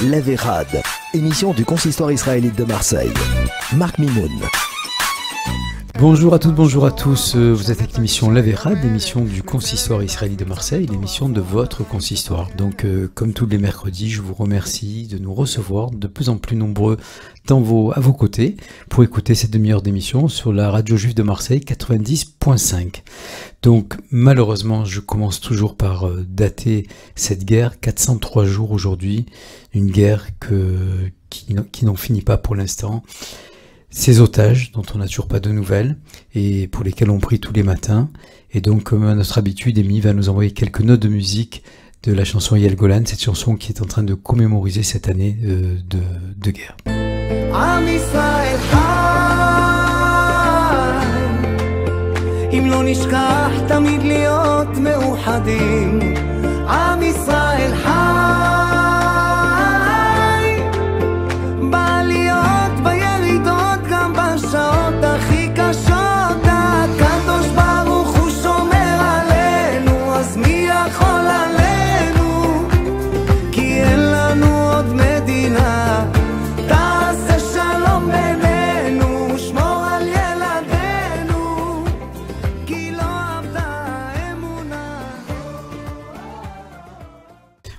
L'Averad, émission du consistoire israélite de Marseille. Marc Mimoun. Bonjour à toutes, bonjour à tous, vous êtes avec l'émission L'Averad, l'émission du consistoire israélite de Marseille, l'émission de votre consistoire. Donc comme tous les mercredis, je vous remercie de nous recevoir de plus en plus nombreux à vos côtés pour écouter cette demi-heure d'émission sur la radio juive de Marseille 90.5. Donc malheureusement, je commence toujours par dater cette guerre, 403 jours aujourd'hui, une guerre qui n'en finit pas pour l'instant. Ces otages dont on n'a toujours pas de nouvelles et pour lesquels on prie tous les matins. Et donc, comme à notre habitude, Amy va nous envoyer quelques notes de musique de la chanson Yael Golan, cette chanson qui est en train de commémoriser cette année de guerre.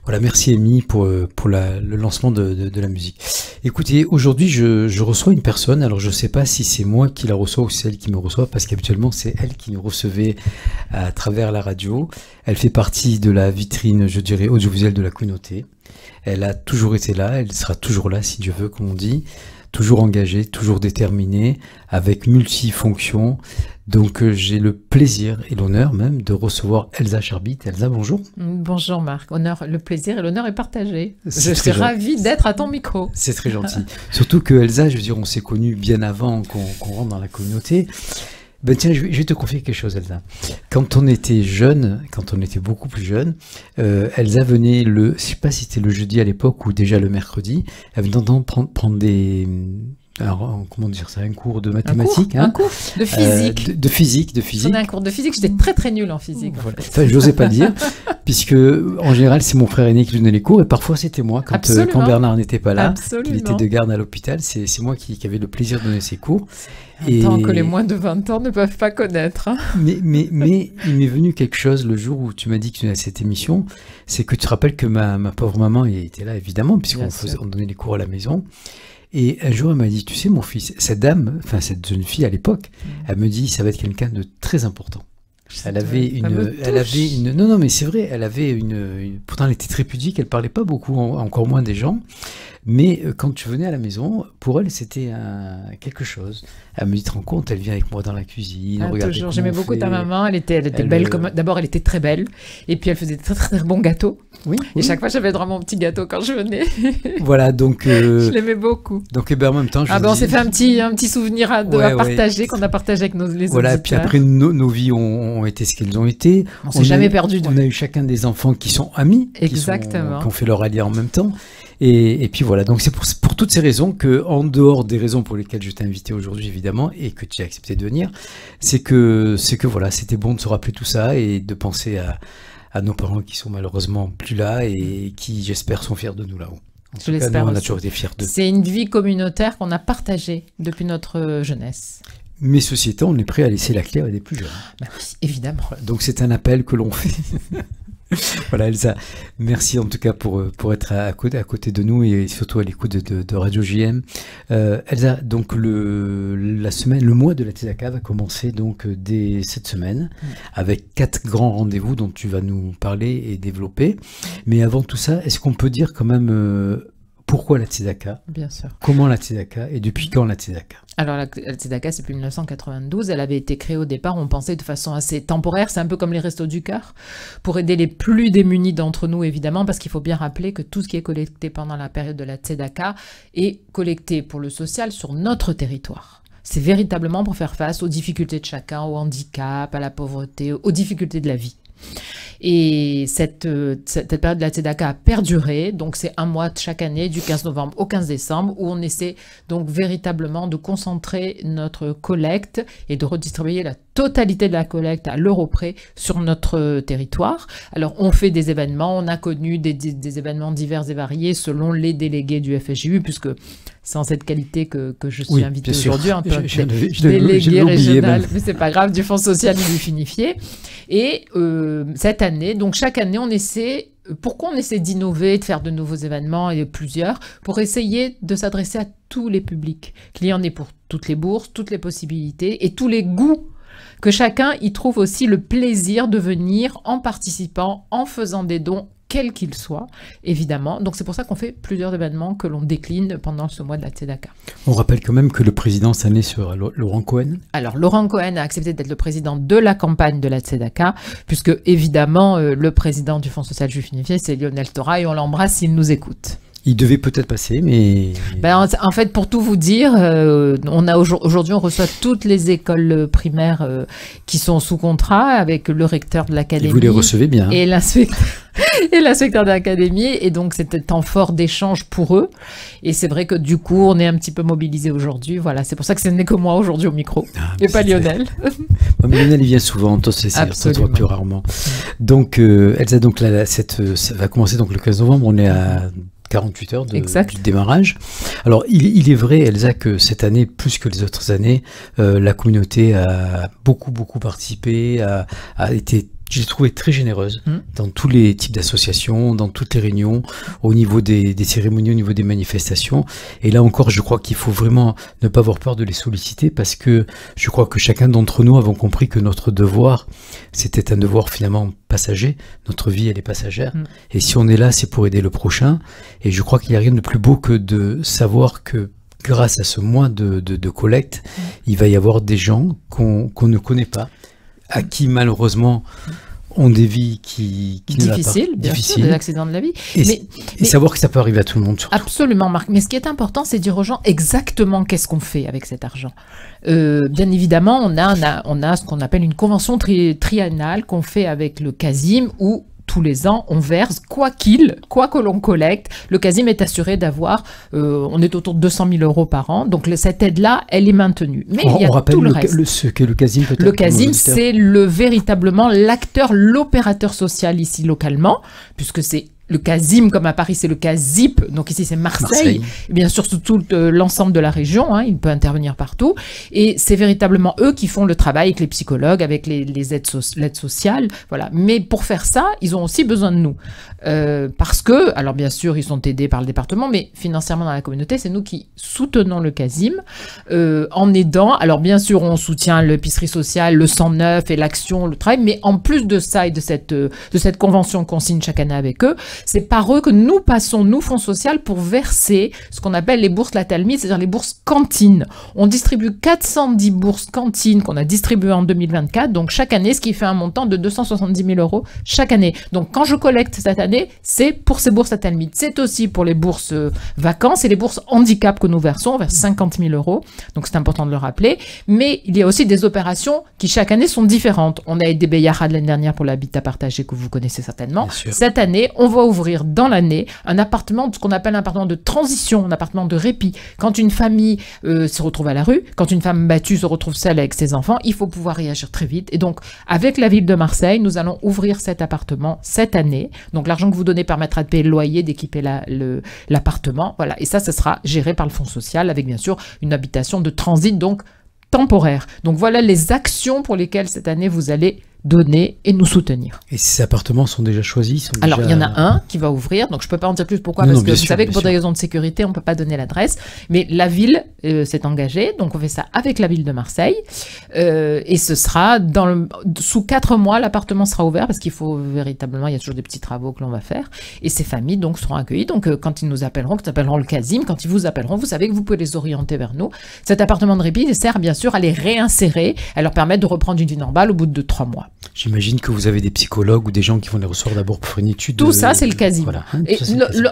Voilà, merci Amy pour le lancement de la musique. Écoutez, aujourd'hui je reçois une personne, alors je ne sais pas si c'est moi qui la reçois ou c'est elle qui me reçoit, parce qu'habituellement c'est elle qui nous recevait à travers la radio. Elle fait partie de la vitrine, je dirais, audiovisuelle de la communauté. Elle a toujours été là, elle sera toujours là si Dieu veut, comme on dit. Toujours engagée, toujours déterminée, avec multifonctions. Donc j'ai le plaisir et l'honneur même de recevoir Elsa Charbit. Elsa, bonjour. Bonjour Marc, le plaisir et l'honneur est partagé. Je suis ravie d'être à ton micro. C'est très gentil. Surtout que Elsa, je veux dire, on s'est connus bien avant qu'on rentre dans la communauté. Ben tiens, je vais te confier quelque chose, Elsa. Quand on était jeune, quand on était beaucoup plus jeune, Elsa venait je sais pas si c'était le jeudi à l'époque ou déjà le mercredi, elle venait prendre des... Alors, comment dire ça, un cours de mathématiques, un cours de physique. De physique. Prenais un cours de physique, j'étais très très nulle en physique. Voilà. Enfin, j'osais pas le dire, puisque en général c'est mon frère aîné qui donnait les cours, et parfois c'était moi, quand Bernard n'était pas là, qu'il était de garde à l'hôpital, c'est moi qui avait le plaisir de donner ses cours. Tant que les moins de 20 ans ne peuvent pas connaître. Hein. Mais il m'est venu quelque chose le jour où tu m'as dit que tu venais à cette émission, c'est que tu te rappelles que ma pauvre maman était là, évidemment, puisqu'on donnait les cours à la maison. Et un jour, elle m'a dit, tu sais, mon fils, cette jeune fille à l'époque, elle me dit, ça va être quelqu'un de très important. Elle avait une, non, mais c'est vrai, pourtant elle était très pudique, elle parlait pas beaucoup, encore moins des gens. Mais quand tu venais à la maison, pour elle, c'était quelque chose. Elle me dit, te rends compte, elle vient avec moi dans la cuisine. Toujours, j'aimais beaucoup ta maman. Elle était belle. D'abord, elle était très belle. Et puis, elle faisait de très, très, très bons gâteaux. Oui. Et chaque fois, j'avais droit à mon petit gâteau quand je venais. Voilà, donc... je l'aimais beaucoup. Donc, en même temps, on s'est fait un petit souvenir à partager, qu'on a partagé avec les auditeurs. Voilà, puis après, nos vies ont été ce qu'elles ont été. On s'est jamais perdu. On a eu chacun des enfants qui sont amis. Exactement. Qui ont fait leur allié en même temps. Et puis voilà, donc c'est pour toutes ces raisons que, en dehors des raisons pour lesquelles je t'ai invité aujourd'hui évidemment et que tu as accepté de venir, c'est que voilà, c'était bon de se rappeler tout ça et de penser à nos parents qui sont malheureusement plus là et qui, j'espère, sont fiers de nous là-haut. Je l'espère. On a toujours été fiers d'eux. C'est une vie communautaire qu'on a partagée depuis notre jeunesse. Mais ceci étant, on est prêt à laisser la clé à des plus jeunes. Évidemment. Donc c'est un appel que l'on fait. Voilà Elsa, merci en tout cas pour être à côté de nous et surtout à l'écoute de Radio JM. Elsa, donc le mois de la Tzedaka va commencer donc dès cette semaine avec 4 grands rendez-vous dont tu vas nous parler et développer. Mais avant tout ça, est-ce qu'on peut dire quand même pourquoi la Tzedaka ? Bien sûr. Comment la Tzedaka et depuis quand la Tzedaka ? Alors la Tzedaka, c'est depuis 1992. Elle avait été créée au départ, on pensait de façon assez temporaire. C'est un peu comme les Restos du Cœur, pour aider les plus démunis d'entre nous, évidemment, parce qu'il faut bien rappeler que tout ce qui est collecté pendant la période de la Tzedaka est collecté pour le social sur notre territoire. C'est véritablement pour faire face aux difficultés de chacun, au handicap, à la pauvreté, aux difficultés de la vie. Et cette période de la Tzedaka a perduré, donc c'est un mois de chaque année, du 15 novembre au 15 décembre, où on essaie donc véritablement de concentrer notre collecte et de redistribuer la totalité de la collecte à l'euro près sur notre territoire. Alors on fait des événements, on a connu des événements divers et variés selon les délégués du FSJU, puisque c'est en cette qualité que je suis invitée aujourd'hui, en tant que délégué régional, mais c'est pas grave, du Fonds social et du Finifié. Et cette année, donc chaque année, on essaie. Pourquoi on essaie d'innover, de faire de nouveaux événements et plusieurs, pour essayer de s'adresser à tous les publics, qu'il y en ait pour toutes les bourses, toutes les possibilités et tous les goûts, que chacun y trouve aussi le plaisir de venir en participant, en faisant des dons, quels qu'ils soient, évidemment. Donc c'est pour ça qu'on fait plusieurs événements que l'on décline pendant ce mois de la Tzedaka. On rappelle quand même que le président cette année sera Laurent Cohen. Alors Laurent Cohen a accepté d'être le président de la campagne de la Tzedaka, puisque évidemment le président du Fonds social juif unifié, c'est Lionel Torah, et on l'embrasse s'il nous écoute. Il devait peut-être passer, mais... en fait, pour tout vous dire, aujourd'hui, on reçoit toutes les écoles primaires qui sont sous contrat avec le recteur de l'académie. Et vous les recevez bien. Et l'inspecteur de l'académie. Et donc, c'était un temps fort d'échange pour eux. Et c'est vrai que du coup, on est un petit peu mobilisés aujourd'hui. Voilà, c'est pour ça que ce n'est que moi aujourd'hui au micro. Et pas Lionel. Mais Lionel, il vient souvent, ça plus rarement. Donc, Elsa, donc, ça va commencer donc, le 15 novembre. On est à 48 heures du démarrage. Alors, il est vrai, Elsa, que cette année, plus que les autres années, la communauté a beaucoup participé, a été, je l'ai trouvé très généreuse dans tous les types d'associations, dans toutes les réunions, au niveau des cérémonies, au niveau des manifestations. Et là encore, je crois qu'il faut vraiment ne pas avoir peur de les solliciter, parce que je crois que chacun d'entre nous avons compris que notre devoir, c'était un devoir finalement passager. Notre vie, elle est passagère. Et si on est là, c'est pour aider le prochain. Et je crois qu'il n'y a rien de plus beau que de savoir que grâce à ce mois de collecte, il va y avoir des gens qu'on ne connaît pas, à qui malheureusement ont des vies qui difficiles, bien sûr, des accidents de la vie. Et savoir que ça peut arriver à tout le monde. Surtout. Absolument, Marc. Mais ce qui est important, c'est de dire aux gens exactement qu'est-ce qu'on fait avec cet argent. Bien évidemment, on a ce qu'on appelle une convention triennale qu'on fait avec le CASIM, où tous les ans, on verse, quoi que l'on collecte, le CASIM est assuré d'avoir, on est autour de 200 000 euros par an, donc cette aide-là, elle est maintenue. Mais il y a tout le reste. Ce qu'est le CASIM, peut-être. Le CASIM, c'est véritablement l'opérateur social ici localement, puisque c'est le CASIM, comme à Paris, c'est le CASIP, donc ici c'est Marseille. Et bien sûr sur tout l'ensemble de la région, il peut intervenir partout, et c'est véritablement eux qui font le travail avec les psychologues, avec l'aide sociale, voilà. Mais pour faire ça, ils ont aussi besoin de nous, parce que, alors bien sûr, ils sont aidés par le département, mais financièrement dans la communauté, c'est nous qui soutenons le CASIM, en aidant, alors bien sûr, on soutient l'épicerie sociale, le 109 et l'action, le travail, mais en plus de ça et de cette convention qu'on signe chaque année avec eux, c'est par eux que nous passons, nous, Fonds social, pour verser ce qu'on appelle les bourses la Talmide, c'est-à-dire les bourses cantines. On distribue 410 bourses cantines qu'on a distribuées en 2024, donc chaque année, ce qui fait un montant de 270 000 euros chaque année. Donc quand je collecte cette année, c'est pour ces bourses la Talmide. C'est aussi pour les bourses vacances et les bourses handicap que nous versons, on verse 50 000 euros, donc c'est important de le rappeler. Mais il y a aussi des opérations qui chaque année sont différentes. On a aidé Beyahad l'année dernière pour l'habitat partagé que vous connaissez certainement. Cette année, on va ouvrir dans l'année un appartement, ce qu'on appelle un appartement de transition, un appartement de répit. Quand une famille se retrouve à la rue, quand une femme battue se retrouve seule avec ses enfants, il faut pouvoir réagir très vite. Et donc, avec la ville de Marseille, nous allons ouvrir cet appartement cette année. Donc, l'argent que vous donnez permettra de payer le loyer, d'équiper l'appartement. Voilà. Et ça sera géré par le Fonds social avec, bien sûr, une habitation de transit, donc temporaire. Donc, voilà les actions pour lesquelles cette année, vous allez donner et nous soutenir. Et ces appartements sont déjà choisis? Alors, il y en a un qui va ouvrir, donc je ne peux pas en dire plus. Pourquoi? Parce que vous savez que pour des raisons de sécurité, on ne peut pas donner l'adresse, mais la ville s'est engagée, donc on fait ça avec la ville de Marseille, et ce sera sous 4 mois, l'appartement sera ouvert, parce qu'il faut véritablement, il y a toujours des petits travaux que l'on va faire, et ces familles donc seront accueillies, donc quand ils nous appelleront, le CASIM, quand ils vous appelleront, vous savez que vous pouvez les orienter vers nous. Cet appartement de répit sert bien sûr à les réinsérer, à leur permettre de reprendre une vie normale au bout de 3 mois. J'imagine que vous avez des psychologues ou des gens qui vont les recevoir d'abord pour faire une étude. Tout ça, c'est le quasiment. Voilà. Et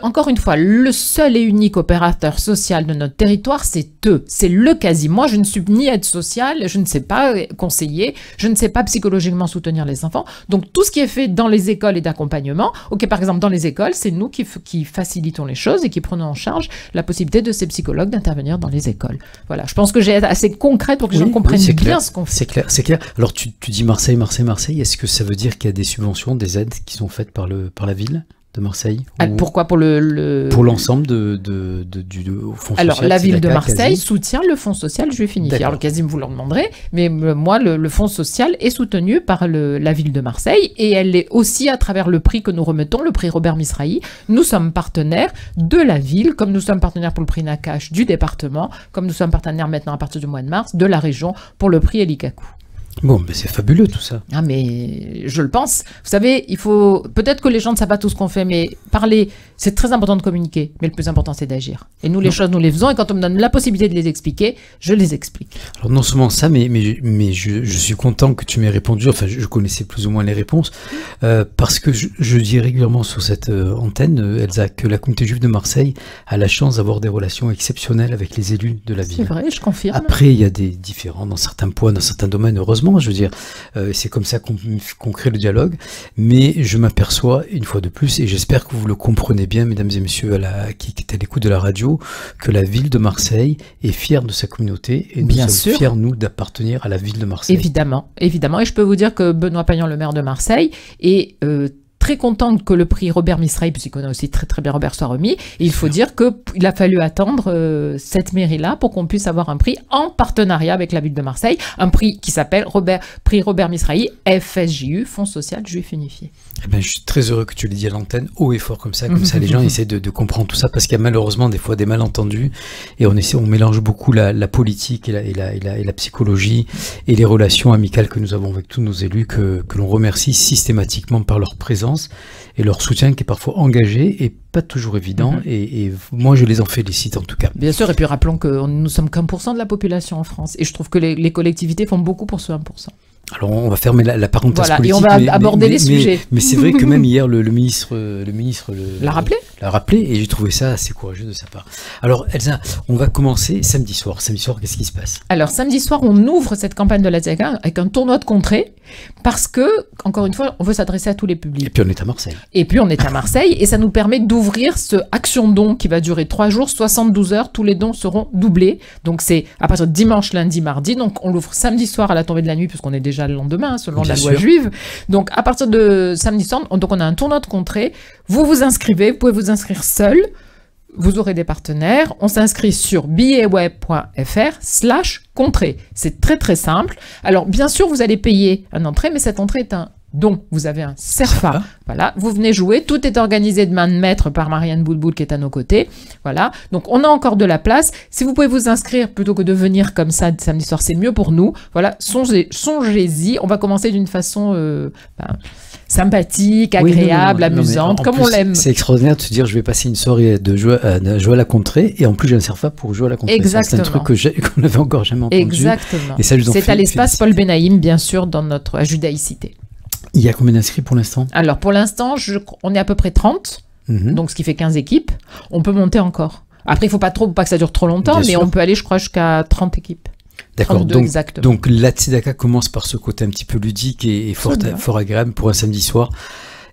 encore une fois, le seul et unique opérateur social de notre territoire, c'est eux. C'est le quasi. Moi, je ne suis ni aide sociale, je ne sais pas conseiller, je ne sais pas psychologiquement soutenir les enfants. Donc, tout ce qui est fait dans les écoles et d'accompagnement, ok, par exemple, dans les écoles, c'est nous qui facilitons les choses et qui prenons en charge la possibilité de ces psychologues d'intervenir dans les écoles. Voilà. Je pense que j'ai été assez concrète pour que les gens comprennent bien ce qu'on fait. C'est clair. Alors, tu dis Marseille. Est-ce que ça veut dire qu'il y a des subventions, des aides qui sont faites par la ville de Marseille? Pourquoi pour Pour l'ensemble du fonds social? Alors, la ville de Marseille quasi soutient le fonds social juif unifié. Alors, quasi, vous leur demanderez, mais moi, le fonds social est soutenu par la ville de Marseille et elle est aussi à travers le prix que nous remettons, le prix Robert Misrahi. Nous sommes partenaires de la ville, comme nous sommes partenaires pour le prix Nakash du département, comme nous sommes partenaires maintenant à partir du mois de mars de la région pour le prix Elikaku. Bon, mais c'est fabuleux tout ça. Ah, mais je le pense. Vous savez, il faut... Peut-être que les gens ne savent pas tout ce qu'on fait, mais parler, c'est très important de communiquer. Mais le plus important, c'est d'agir. Et nous, les choses, nous les faisons. Et quand on me donne la possibilité de les expliquer, je les explique. Alors, non seulement ça, mais je suis content que tu m'aies répondu. Enfin, je connaissais plus ou moins les réponses. Parce que je dis régulièrement sur cette antenne, Elsa, que la communauté juive de Marseille a la chance d'avoir des relations exceptionnelles avec les élus de la ville. C'est vrai, je confirme. Après, il y a des différends dans certains points, dans certains domaines, heureusement. Je veux dire, c'est comme ça qu'on crée le dialogue, mais je m'aperçois une fois de plus, et j'espère que vous le comprenez bien, mesdames et messieurs qui étaient à l'écoute de la radio, que la ville de Marseille est fière de sa communauté, et nous sommes fiers, nous, d'appartenir à la ville de Marseille. Évidemment, et je peux vous dire que Benoît Payan, le maire de Marseille, est très contente que le prix Robert Misrahi, puisqu'il connaît aussi très très bien Robert, soit remis. Et il faut dire qu'il a fallu attendre cette mairie-là pour qu'on puisse avoir un prix en partenariat avec la ville de Marseille, un prix qui s'appelle prix Robert Misrahi, FSJU, Fonds social juif unifié. Eh ben, je suis très heureux que tu l'aies dit à l'antenne, haut et fort comme ça les gens essaient de comprendre tout ça, parce qu'il y a malheureusement des fois des malentendus, et on mélange beaucoup la politique et la psychologie, et les relations amicales que nous avons avec tous nos élus, que l'on remercie systématiquement par leur présence et leur soutien qui est parfois engagé et pas toujours évident, et moi je les en félicite en tout cas. Bien sûr, et puis rappelons que nous sommes qu'1% de la population en France, et je trouve que les collectivités font beaucoup pour ce 1%. Alors on va fermer la parenthèse politique. Et on va aborder les sujets. Mais c'est vrai que même hier le ministre l'a rappelé, et j'ai trouvé ça assez courageux de sa part. Alors Elsa, on va commencer samedi soir. Samedi soir, qu'est-ce qui se passe? Alors samedi soir, on ouvre cette campagne de la Tzedaka avec un tournoi de contrées, parce que, encore une fois, on veut s'adresser à tous les publics. Et puis on est à Marseille. Et ça nous permet d'ouvrir ce Action Don qui va durer 3 jours, 72 heures. Tous les dons seront doublés. Donc c'est à partir de dimanche, lundi, mardi. Donc on l'ouvre samedi soir à la tombée de la nuit, puisqu'on est déjà le lendemain, selon la loi juive. Donc à partir de samedi soir, donc on a un tournoi de contrées. Vous vous inscrivez, vous pouvez vous inscrire seul. Vous aurez des partenaires. On s'inscrit sur billetweb.fr/contrée. C'est très très simple. Alors bien sûr, vous allez payer une entrée, mais cette entrée est un don. Vous avez un CERFA. Voilà, vous venez jouer. Tout est organisé de main de maître par Marianne Boulboul qui est à nos côtés. Voilà, donc on a encore de la place. Si vous pouvez vous inscrire plutôt que de venir comme ça samedi soir, c'est mieux pour nous. Voilà, songez-y. On va commencer d'une façon sympathique, agréable, amusante, comme on l'aime. C'est extraordinaire de se dire je vais passer une soirée de jouer à la contrée, et en plus j'ai un CERFA pour jouer à la contrée. Exactement. C'est un truc qu'on n'avait encore jamais entendu. Exactement. Et ça, c'est à l'espace Paul Benaïm, bien sûr, à Judaïcité. Il y a combien d'inscrits pour l'instant? Alors pour l'instant, on est à peu près 30, donc ce qui fait 15 équipes. On peut monter encore. Après, il ne faut pas que ça dure trop longtemps, mais on peut aller, je crois, jusqu'à 30 équipes. D'accord, donc la Tzedaka commence par ce côté un petit peu ludique et fort agréable pour un samedi soir.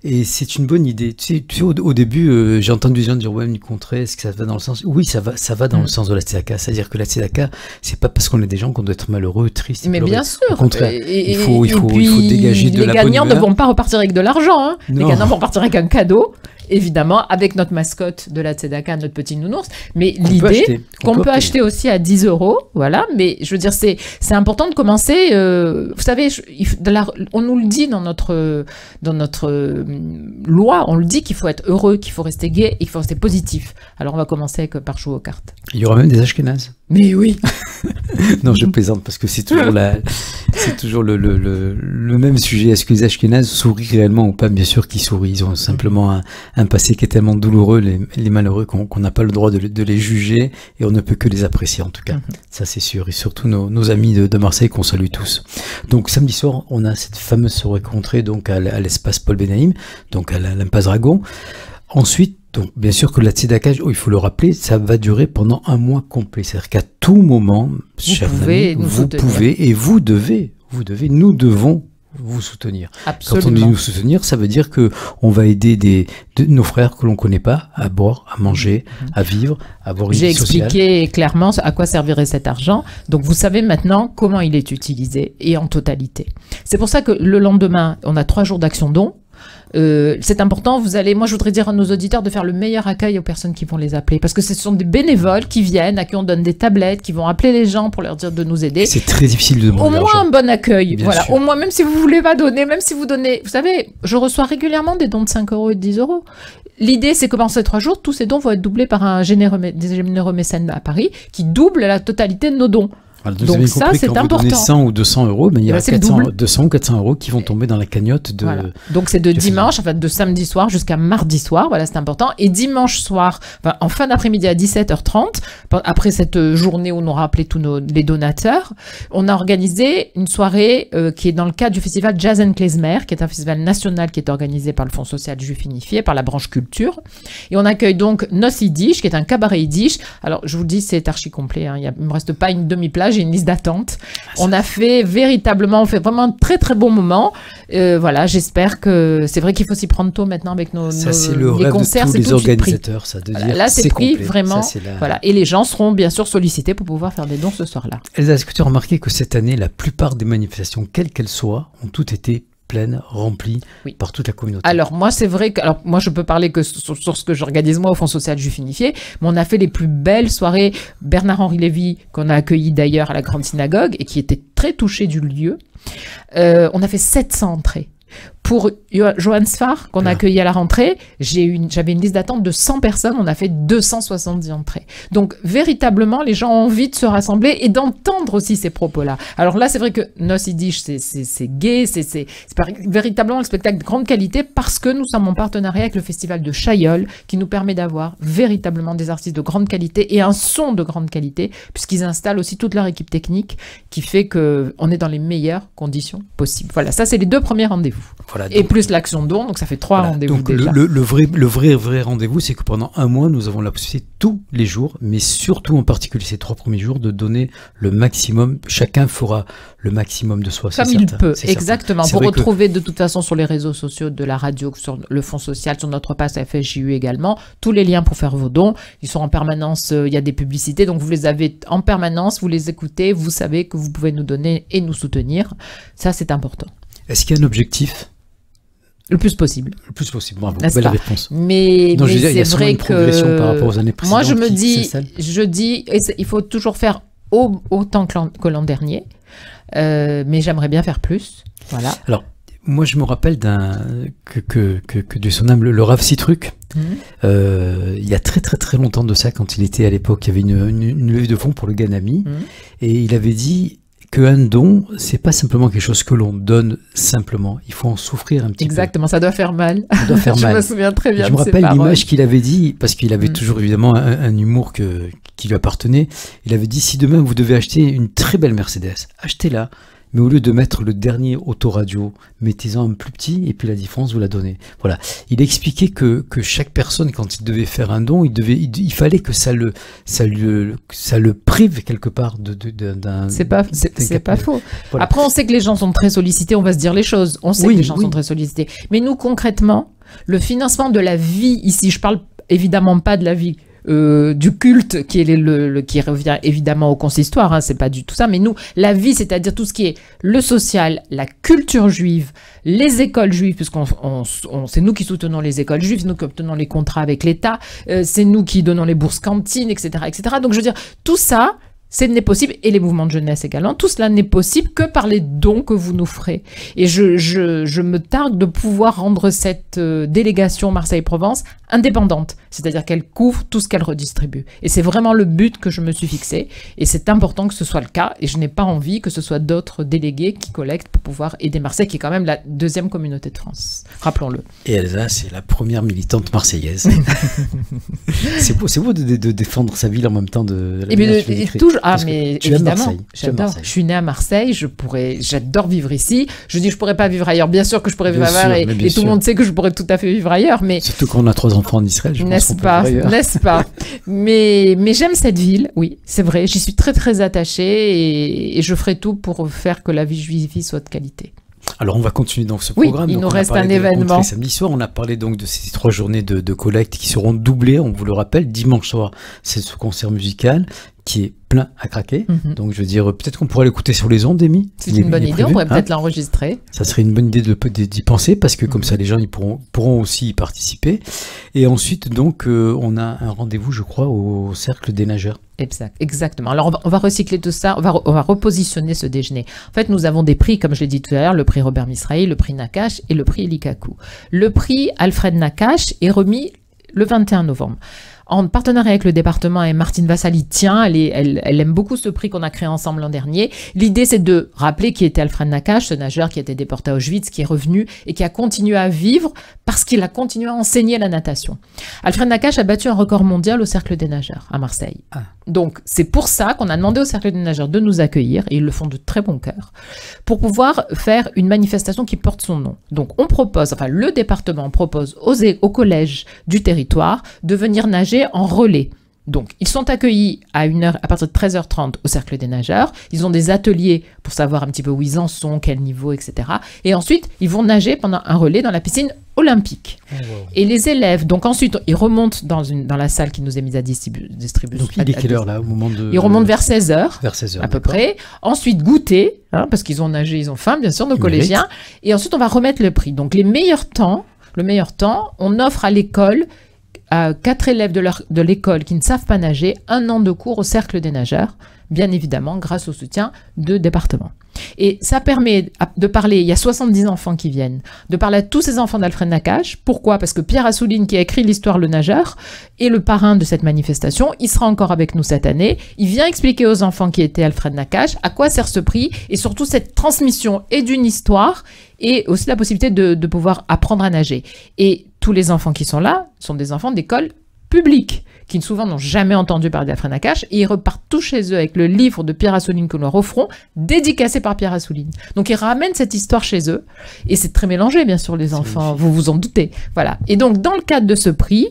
Et c'est une bonne idée. Tu sais au début, j'ai entendu des gens dire ouais, une contrée, est-ce que ça va dans le sens? Oui, ça va dans le sens de la Tzedaka. C'est-à-dire que la Tzedaka, c'est pas parce qu'on est des gens qu'on doit être malheureux, triste. Mais bien sûr. Au contraire, il faut dégager de la bonne humeur. Les gagnants ne vont pas repartir avec de l'argent. Hein. Les gagnants vont repartir avec un cadeau. Évidemment, avec notre mascotte de la Tzedaka, notre petit nounours, mais l'idée qu'on peut acheter aussi à 10 €, voilà, mais je veux dire, c'est important de commencer, vous savez, on nous le dit dans notre loi, on le dit qu'il faut être heureux, qu'il faut rester gai et qu'il faut rester positif. Alors on va commencer par jouer aux cartes. Il y aura même des ashkénazes. Mais oui. Non, je plaisante parce que c'est toujours le même sujet. Est-ce que les Ashkénazes sourient réellement ou pas? Bien sûr qu'ils sourient. Ils ont simplement un passé qui est tellement douloureux, les malheureux, qu'on n'a pas le droit de les juger et on ne peut que les apprécier en tout cas. Ça c'est sûr. Et surtout nos amis de Marseille qu'on salue tous. Donc samedi soir, on a cette fameuse rencontrée donc à l'espace Paul Benaïm, donc à l'Impasse Dragon. Ensuite, donc, bien sûr que la tzedaka, il faut le rappeler, ça va durer pendant un mois complet. C'est-à-dire qu'à tout moment, chers amis, vous pouvez et vous devez, nous devons vous soutenir. Absolument. Quand on dit nous soutenir, ça veut dire que on va aider nos frères que l'on connaît pas à boire, à manger, à vivre, à avoir une vie sociale. J'ai expliqué clairement à quoi servirait cet argent. Donc vous savez maintenant comment il est utilisé et en totalité. C'est pour ça que le lendemain, on a 3 jours d'action don. C'est important, moi je voudrais dire à nos auditeurs de faire le meilleur accueil aux personnes qui vont les appeler, parce que ce sont des bénévoles qui viennent, à qui on donne des tablettes, qui vont appeler les gens pour leur dire de nous aider. C'est très difficile de demander au moins un bon accueil, bien voilà, sûr. au moins, même si vous voulez pas donner, même si vous donnez, vous savez, je reçois régulièrement des dons de 5 € et de 10 €. L'idée, c'est que pendant ces 3 jours, tous ces dons vont être doublés par des généreux mécènes à Paris, qui doublent la totalité de nos dons. Alors, donc ça, c'est important. Vous donnez 100 ou 200 €, mais il y a 200 ou 400 € qui vont tomber dans la cagnotte de... Voilà. Donc c'est de dimanche, en fait de samedi soir jusqu'à mardi soir, voilà, c'est important. Et dimanche soir, en fin d'après-midi à 17h30, après cette journée où on aura appelé tous les donateurs, on a organisé une soirée qui est dans le cadre du festival Jazz and Klezmer, qui est un festival national qui est organisé par le Fonds social juif unifié, par la branche culture. Et on accueille donc Nos Yiddish, qui est un cabaret yiddish. Alors je vous dis, c'est archi complet, hein. Il ne me reste pas une demi-plage, j'ai une liste d'attente. On a fait véritablement, on fait vraiment un très très bon moment. Voilà, j'espère que c'est vrai qu'il faut s'y prendre tôt maintenant avec ça, c'est le rêve concerts, de tous les organisateurs, ça, de voilà, dire là c'est pris complet. vraiment. Ça, voilà, et les gens seront bien sûr sollicités pour pouvoir faire des dons ce soir-là. Elsa, est-ce que tu as remarqué que cette année, la plupart des manifestations, quelles qu'elles soient, ont toutes été pleines, remplies par toute la communauté? Alors moi c'est vrai que moi je peux parler que sur ce que j'organise moi au Fonds social juif unifié, mais on a fait les plus belles soirées. Bernard-Henri Lévy, qu'on a accueilli d'ailleurs à la Grande Synagogue et qui était très touché du lieu, on a fait 700 entrées. Pour Johan Sfar, qu'on a accueilli à la rentrée, j'avais une liste d'attente de 100 personnes, on a fait 270 entrées. Donc, véritablement, les gens ont envie de se rassembler et d'entendre aussi ces propos-là. Alors là, c'est vrai que Nos Yiddish, c'est gai, c'est véritablement un spectacle de grande qualité parce que nous sommes en partenariat avec le festival de Chaillol, qui nous permet d'avoir véritablement des artistes de grande qualité et un son de grande qualité, puisqu'ils installent aussi toute leur équipe technique, qui fait qu'on est dans les meilleures conditions possibles. Voilà, ça, c'est les 2 premiers rendez-vous. Voilà, donc, et plus l'action don, donc ça fait 3 rendez-vous donc déjà. Le vrai rendez-vous, c'est que pendant un mois, nous avons la possibilité tous les jours, mais surtout en particulier ces 3 premiers jours, de donner le maximum. Chacun fera le maximum de soi. Comme il peut, exactement. Pour retrouver de toute façon sur les réseaux sociaux de la radio, sur le Fonds social, sur notre page FSJU également, tous les liens pour faire vos dons. Ils sont en permanence, il y a des publicités, donc vous les avez en permanence, vous les écoutez, vous savez que vous pouvez nous donner et nous soutenir. Ça, c'est important. Est-ce qu'il y a un objectif ? Le plus possible. Le plus possible, bravo, belle réponse. Mais c'est vrai que par rapport aux années précédentes. Moi, je dis, il faut toujours faire autant que l'an dernier, mais j'aimerais bien faire plus. Voilà. Alors, moi, je me rappelle que de son âme, le Rav Citruc, il y a très très très longtemps de ça, quand il était à l'époque, il y avait une levée de fonds pour le Ganami, et il avait dit qu'un don, c'est pas simplement quelque chose que l'on donne simplement. Il faut en souffrir un petit peu. Exactement, ça doit faire mal. Ça doit faire mal. Je me souviens très bien je me rappelle l'image qu'il avait dit, parce qu'il avait toujours évidemment un humour qui lui appartenait. Il avait dit, si demain vous devez acheter une très belle Mercedes, achetez-la. Mais au lieu de mettre le dernier autoradio, mettez-en un plus petit et puis la différence, vous la donnez. Voilà. Il expliquait que chaque personne, quand il devait faire un don, il fallait que ça le prive quelque part d'un... C'est pas faux. Voilà. Après, on sait que les gens sont très sollicités, on va se dire les choses. On sait que les gens sont très sollicités. Mais nous, concrètement, le financement de la vie ici, je parle évidemment pas de la vie du culte qui revient évidemment au consistoire, hein, c'est pas du tout ça, mais nous, la vie, c'est-à-dire tout ce qui est le social, la culture juive, les écoles juives, puisqu'on c'est nous qui soutenons les écoles juives, c'est nous qui obtenons les contrats avec l'État, c'est nous qui donnons les bourses cantines, etc., etc. Donc je veux dire, tout ça, Ce n'est possible, et les mouvements de jeunesse également, tout cela n'est possible que par les dons que vous nous ferez. Et je me targue de pouvoir rendre cette délégation Marseille-Provence indépendante, c'est-à-dire qu'elle couvre tout ce qu'elle redistribue. Et c'est vraiment le but que je me suis fixé, et c'est important que ce soit le cas, et je n'ai pas envie que ce soit d'autres délégués qui collectent pour pouvoir aider Marseille, qui est quand même la deuxième communauté de France, rappelons-le. Et Elsa, c'est la première militante marseillaise. C'est beau de défendre sa ville en même temps de la manière dont tu l'écris. Mais tu aimes évidemment, Marseille. j'adore. Je suis née à Marseille, j'adore vivre ici. Je dis je pourrais pas vivre ailleurs. Bien sûr que je pourrais vivre ailleurs et tout le monde sait que je pourrais tout à fait vivre ailleurs. Mais surtout qu'on a 3 enfants en Israël, je pense qu'on peut vivre ailleurs. N'est-ce pas? Mais j'aime cette ville, oui, c'est vrai. J'y suis très très attachée et je ferai tout pour faire que la vie juive soit de qualité. Alors on va continuer dans ce programme. Il donc, nous reste un événement. Samedi soir, on a parlé donc de ces 3 journées de collecte qui seront doublées, on vous le rappelle. Dimanche soir, c'est ce concert musical qui est plein à craquer. Donc je veux dire, peut-être qu'on pourrait l'écouter sur les ondes, Amy. C'est une bonne idée, on pourrait peut-être l'enregistrer. Ça serait une bonne idée d'y penser, parce que comme ça, les gens ils pourront aussi y participer. Et ensuite, donc, on a un rendez-vous, je crois, au Cercle des Nageurs. Exactement. Alors, on va recycler tout ça, on va repositionner ce déjeuner. En fait, nous avons des prix, comme je l'ai dit tout à l'heure, le prix Robert Misrahi, le prix Nakache et le prix Elikaku. Le prix Alfred Nakache est remis le 21 novembre. En partenariat avec le département, et Martine Vassal y tient, elle aime beaucoup ce prix qu'on a créé ensemble l'an dernier. L'idée, c'est de rappeler qui était Alfred Nakache, ce nageur qui a été déporté à Auschwitz, qui est revenu et qui a continué à vivre parce qu'il a continué à enseigner la natation. Alfred Nakache a battu un record mondial au Cercle des Nageurs à Marseille. Donc, c'est pour ça qu'on a demandé au Cercle des Nageurs de nous accueillir, et ils le font de très bon cœur, pour pouvoir faire une manifestation qui porte son nom. Donc, on propose, enfin, le département propose aux collèges du territoire de venir nager en relais. Donc, ils sont accueillis à partir de 13h30 au Cercle des Nageurs. Ils ont des ateliers pour savoir un petit peu où ils en sont, quel niveau, etc. Et ensuite, ils vont nager pendant un relais dans la piscine olympique. Et les élèves, donc ensuite, ils remontent dans la salle qui nous est mise à distribution. Donc, il est quelle heure là, au moment de... Ils remontent vers 16h. Vers 16h, à peu près. Ensuite, goûter, parce qu'ils ont nagé, ils ont faim, bien sûr, nos collégiens. Et ensuite, on va remettre le prix. Donc, le meilleur temps, on offre à l'école, à 4 élèves de l'école qui ne savent pas nager, 1 an de cours au Cercle des Nageurs, bien évidemment grâce au soutien de département. Et ça permet de parler, il y a 70 enfants qui viennent, de parler à tous ces enfants d'Alfred Nakache. Pourquoi? Parce que Pierre Assouline, qui a écrit l'histoire Le Nageur, est le parrain de cette manifestation. Il sera encore avec nous cette année. Il vient expliquer aux enfants qui étaient Alfred Nakache à quoi sert ce prix, et surtout cette transmission et d'une histoire, et aussi la possibilité de pouvoir apprendre à nager. Et tous les enfants qui sont là sont des enfants d'école publique, qui souvent n'ont jamais entendu parler d'Alfred Nakache, et ils repartent tous chez eux avec le livre de Pierre Assouline que nous leur offrons, dédicacé par Pierre Assouline. Donc ils ramènent cette histoire chez eux, et c'est très mélangé, bien sûr, les enfants, vous vous en doutez. Voilà. Et donc, dans le cadre de ce prix,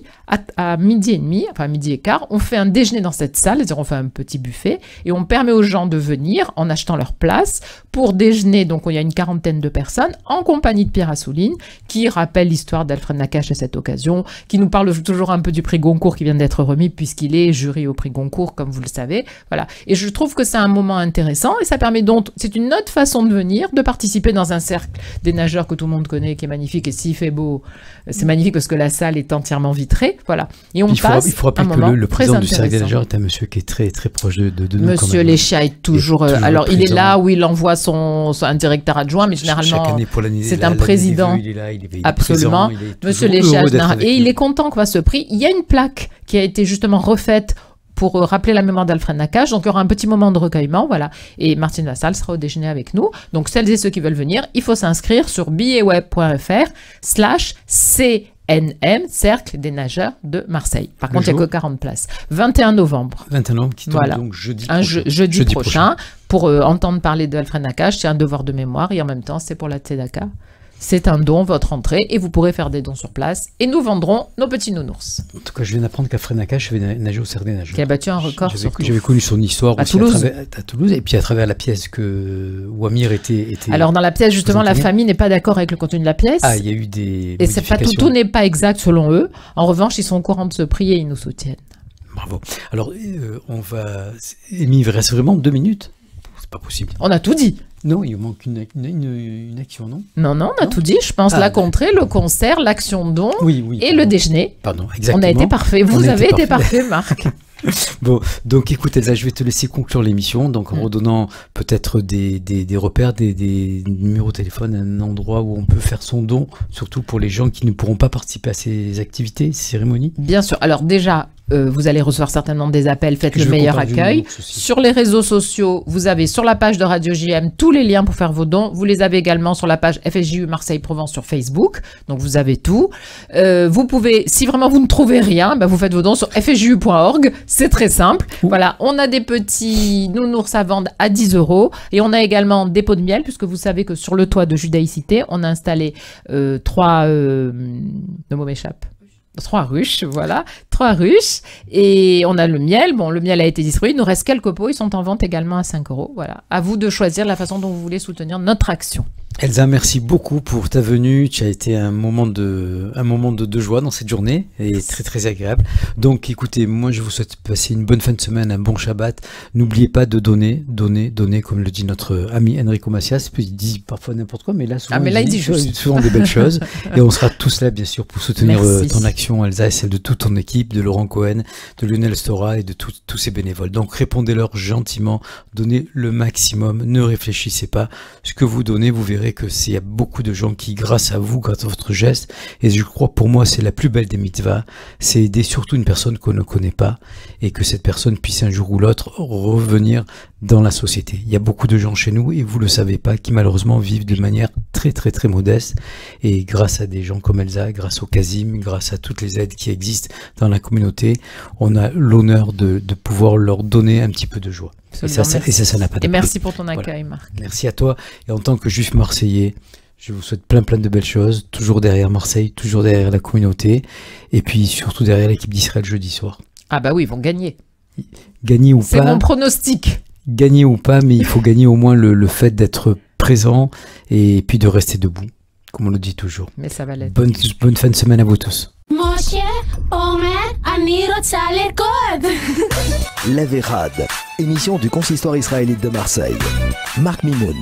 à midi et demi, enfin midi et quart, on fait un déjeuner dans cette salle, c'est-à-dire on fait un petit buffet, et on permet aux gens de venir en achetant leur place pour déjeuner. Donc il y a une 40aine de personnes en compagnie de Pierre Assouline, qui rappelle l'histoire d'Alfred Nakache à cette occasion, qui nous parle toujours un peu du prix Goncourt qui vient d'être remis, puisqu'il est jury au prix Goncourt, comme vous le savez. Voilà. Et je trouve que c'est un moment intéressant, et ça permet donc, c'est une autre façon de venir, de participer dans un cercle des nageurs que tout le monde connaît, qui est magnifique, et s'il fait beau, c'est magnifique parce que la salle est entièrement vitrée. Voilà. Et il faut rappeler que le président du cercle des nageurs est un monsieur qui est très très proche de nous. Monsieur Léchia est toujours alors il est là où il envoie un directeur adjoint, mais généralement c'est un président. Il est là, il est absolument. Monsieur Léchia, et il est content qu'on fasse ce prix. Il y a une plaque qui a été justement refaite pour rappeler la mémoire d'Alfred Nakache. Donc, il y aura un petit moment de recueillement, voilà. Et Martine Vassal sera au déjeuner avec nous. Donc, celles et ceux qui veulent venir, il faut s'inscrire sur billetweb.fr/CNM, Cercle des Nageurs de Marseille. Par contre, il n'y a que 40 places. 21 novembre. 21 novembre, qui tombe donc jeudi prochain. Pour entendre parler d'Alfred Nakache, c'est un devoir de mémoire, et en même temps, c'est pour la Tzedaka. C'est un don, votre entrée, et vous pourrez faire des dons sur place, et nous vendrons nos petits nounours. En tout cas, je viens d'apprendre qu'Alfred Nakache avait nagé au Cercle des Nageurs. Qui a battu un record surtout. J'avais connu son histoire à aussi Toulouse. À Toulouse, et puis à travers la pièce où Amir était... Alors, dans la pièce, justement, la famille n'est pas d'accord avec le contenu de la pièce. Ah, il y a eu des et c'est pas tout n'est pas exact selon eux. En revanche, ils sont au courant de ce prix et ils nous soutiennent. Bravo. Alors, on va... Amy, il reste vraiment 2 minutes. C'est pas possible. On a tout dit. Non, il manque une action, non? Non, on a tout dit. Je pense la contrée, le concert, l'action don et le déjeuner. Pardon, exactement. On a été parfait. Vous avez été parfait, Marc. Bon, donc écoute Elsa, je vais te laisser conclure l'émission, donc en redonnant peut-être des repères, des numéros de téléphone, un endroit où on peut faire son don, surtout pour les gens qui ne pourront pas participer à ces activités, ces cérémonies. Bien sûr. Alors déjà, vous allez recevoir certainement des appels, faites le meilleur accueil. Sur les réseaux sociaux, vous avez sur la page de Radio JM tous les liens pour faire vos dons. Vous les avez également sur la page FSJU Marseille-Provence sur Facebook. Donc vous avez tout. Vous pouvez, si vraiment vous ne trouvez rien, bah, vous faites vos dons sur fsju.org. C'est très simple. Voilà, on a des petits nounours à vendre à 10 € et on a également des pots de miel, puisque vous savez que sur le toit de Judaïcité, on a installé 3... le mot m'échappe. 3 ruches, voilà, 3 ruches, et on a le miel. Bon, le miel a été distribué, il nous reste quelques pots, ils sont en vente également à 5 €. Voilà, à vous de choisir la façon dont vous voulez soutenir notre action. Elsa, merci beaucoup pour ta venue. Tu as été un moment de joie dans cette journée et très très agréable. Donc écoutez, moi je vous souhaite passer une bonne fin de semaine, un bon Shabbat. N'oubliez pas de donner, comme le dit notre ami Enrico Macias. Il dit parfois n'importe quoi, mais là souvent, il dit souvent des belles choses. Et on sera tous là bien sûr pour soutenir ton action, Elsa, et celle de toute ton équipe, de Laurent Cohen, de Lionel Stora et de tous ces bénévoles. Donc répondez-leur gentiment, donnez le maximum, ne réfléchissez pas. Ce que vous donnez, vous verrez que il y a beaucoup de gens qui, grâce à vous, grâce à votre geste, et je crois pour moi c'est la plus belle des mitzvahs, c'est aider surtout une personne qu'on ne connaît pas et que cette personne puisse un jour ou l'autre revenir dans la société. Il y a beaucoup de gens chez nous, et vous le savez pas, qui malheureusement vivent de manière très très très modeste, et grâce à des gens comme Elsa, grâce au Kazim, grâce à toutes les aides qui existent dans la communauté, on a l'honneur de pouvoir leur donner un petit peu de joie. Et ça n'a pas de prix. Et merci pour ton accueil, voilà. Marc. Merci à toi, et en tant que juif marseillais, je vous souhaite plein de belles choses, toujours derrière Marseille, toujours derrière la communauté, et puis surtout derrière l'équipe d'Israël jeudi soir. Ah bah oui, ils vont gagner. Gagner ou pas. C'est mon pronostic. Gagner ou pas, mais il faut gagner au moins le fait d'être présent et puis de rester debout, comme on le dit toujours. Mais ça va l'être. Bonne fin de semaine à vous tous. L'Averad, émission du consistoire israélite de Marseille. Marc Mimoun.